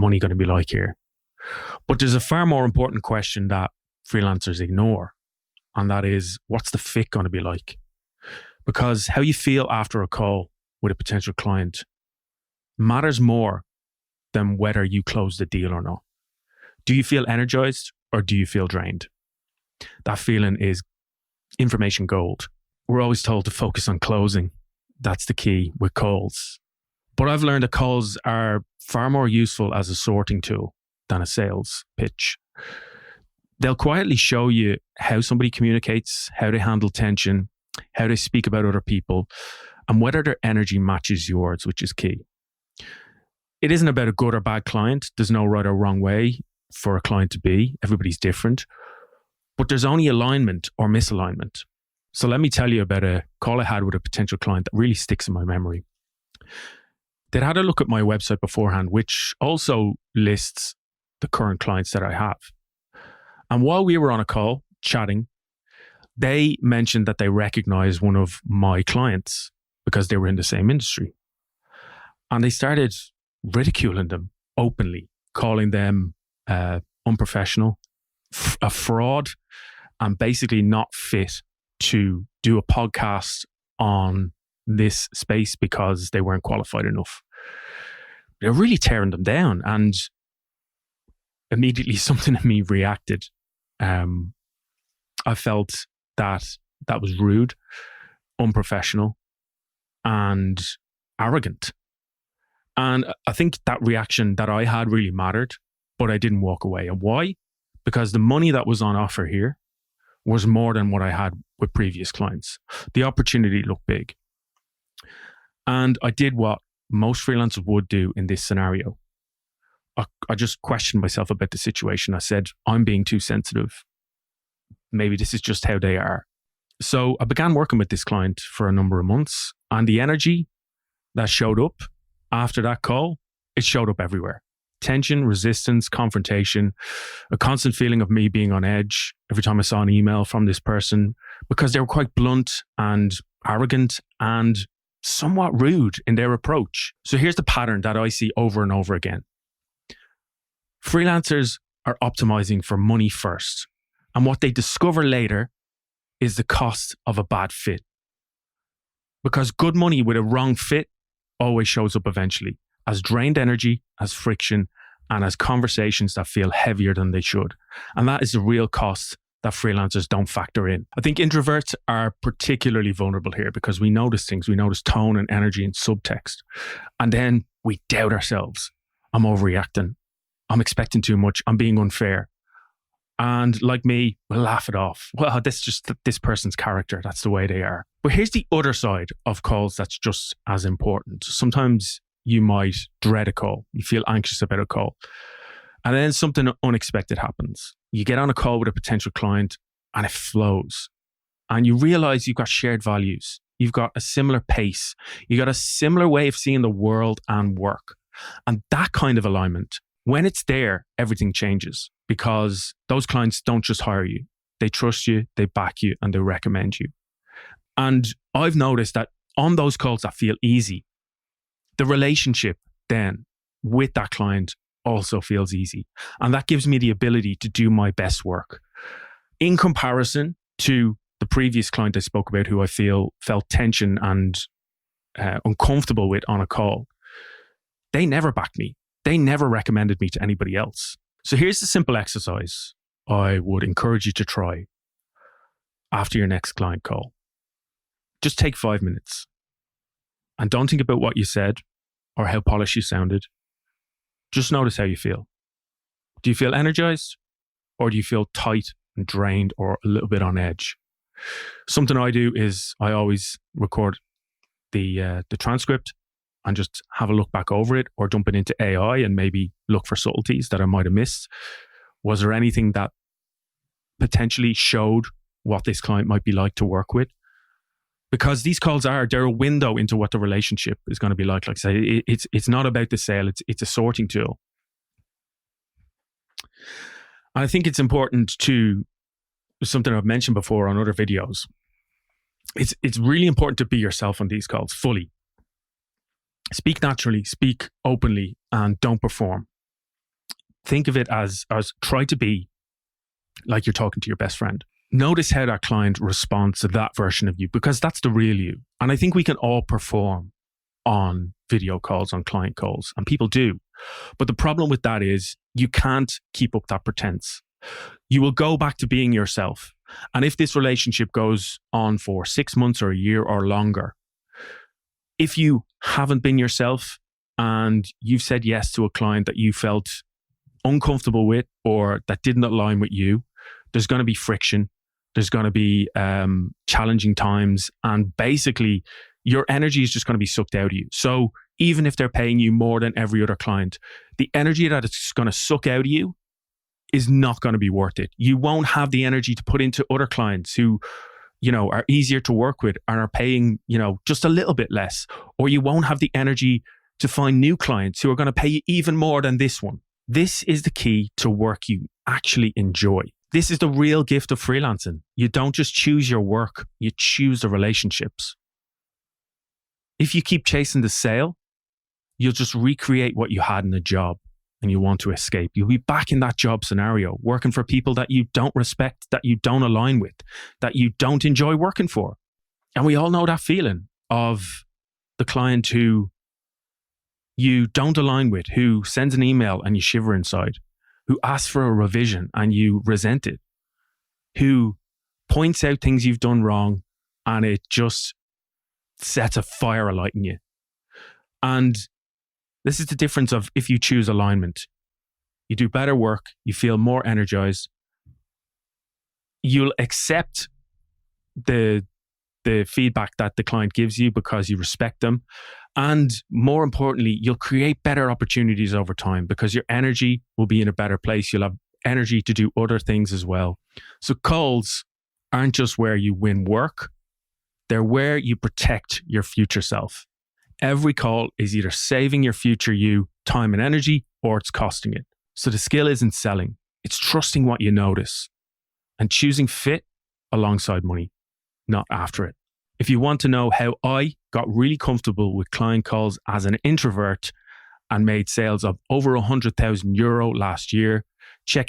money going to be like here? But there's a far more important question that freelancers ignore, and that is, what's the fit going to be like? Because how you feel after a call with a potential client matters more than whether you close the deal or not. Do you feel energized or do you feel drained? That feeling is information gold. We're always told to focus on closing. That's the key with calls. But I've learned that calls are far more useful as a sorting tool than a sales pitch. They'll quietly show you how somebody communicates, how they handle tension, how they speak about other people, and whether their energy matches yours, which is key. It isn't about a good or bad client. There's no right or wrong way for a client to be. Everybody's different. But there's only alignment or misalignment. So let me tell you about a call I had with a potential client that really sticks in my memory. They'd had a look at my website beforehand, which also lists the current clients that I have. And while we were on a call chatting, they mentioned that they recognized one of my clients because they were in the same industry. And they started ridiculing them openly, calling them unprofessional, a fraud, and basically not fit to do a podcast on this space because they weren't qualified enough. They're really tearing them down, and immediately something in me reacted. I felt that was rude, unprofessional, and arrogant. And I think that reaction that I had really mattered, but I didn't walk away. And why? Because the money that was on offer here was more than what I had with previous clients. The opportunity looked big. And I did what most freelancers would do in this scenario. I just questioned myself about the situation. I said, I'm being too sensitive. Maybe this is just how they are. So I began working with this client for a number of months, and the energy that showed up after that call, it showed up everywhere. Tension, resistance, confrontation, a constant feeling of me being on edge every time I saw an email from this person, because they were quite blunt and arrogant and somewhat rude in their approach. So here's the pattern that I see over and over again. Freelancers are optimizing for money first, and what they discover later is the cost of a bad fit. Because good money with a wrong fit always shows up eventually as drained energy, as friction, and as conversations that feel heavier than they should. And that is the real cost that freelancers don't factor in. I think introverts are particularly vulnerable here because we notice things. We notice tone and energy and subtext. And then we doubt ourselves. I'm overreacting. I'm expecting too much. I'm being unfair. And like me, we'll laugh it off. Well, that's just this person's character. That's the way they are. But here's the other side of calls that's just as important. Sometimes you might dread a call. You feel anxious about a call. And then something unexpected happens. You get on a call with a potential client and it flows. And you realize you've got shared values. You've got a similar pace. You got a similar way of seeing the world and work. And that kind of alignment, when it's there, everything changes because those clients don't just hire you. They trust you, they back you, and they recommend you. And I've noticed that on those calls that feel easy, the relationship then with that client also feels easy. And that gives me the ability to do my best work. In comparison to the previous client I spoke about who I felt tension and uncomfortable with on a call, they never backed me. They never recommended me to anybody else. So here's a simple exercise I would encourage you to try after your next client call. Just take 5 minutes and don't think about what you said or how polished you sounded. Just notice how you feel. Do you feel energized or do you feel tight and drained or a little bit on edge? Something I do is I always record the transcript and just have a look back over it or dump it into AI and maybe look for subtleties that I might have missed. Was there anything that potentially showed what this client might be like to work with? Because these calls they're a window into what the relationship is going to be like. Like I say, it's not about the sale. It's a sorting tool. And I think it's important to, something I've mentioned before on other videos. It's really important to be yourself on these calls fully. Speak naturally, speak openly, and don't perform. think of it as try to be like you're talking to your best friend. Notice how that client responds to that version of you, because that's the real you. And I think we can all perform on video calls, on client calls, and people do. But the problem with that is you can't keep up that pretense. You will go back to being yourself. And if this relationship goes on for 6 months or a year or longer, if you haven't been yourself and you've said yes to a client that you felt uncomfortable with or that didn't align with you, there's going to be friction. There's going to be challenging times. And basically, your energy is just going to be sucked out of you. So even if they're paying you more than every other client, the energy that it's going to suck out of you is not going to be worth it. You won't have the energy to put into other clients who, are easier to work with and are paying, just a little bit less. Or you won't have the energy to find new clients who are going to pay you even more than this one. This is the key to work you actually enjoy. This is the real gift of freelancing. You don't just choose your work, you choose the relationships. If you keep chasing the sale, you'll just recreate what you had in a job and you want to escape. You'll be back in that job scenario, working for people that you don't respect, that you don't align with, that you don't enjoy working for. And we all know that feeling of the client who you don't align with, who sends an email and you shiver inside, who asks for a revision and you resent it, who points out things you've done wrong and it just sets a fire alight in you. And this is the difference of if you choose alignment. You do better work, you feel more energized, you'll accept the feedback that the client gives you because you respect them. And more importantly, you'll create better opportunities over time because your energy will be in a better place. You'll have energy to do other things as well. So calls aren't just where you win work. They're where you protect your future self. Every call is either saving your future you time and energy or it's costing it. So the skill isn't selling. It's trusting what you notice and choosing fit alongside money, not after it. If you want to know how I got really comfortable with client calls as an introvert and made sales of over €100,000 last year, check out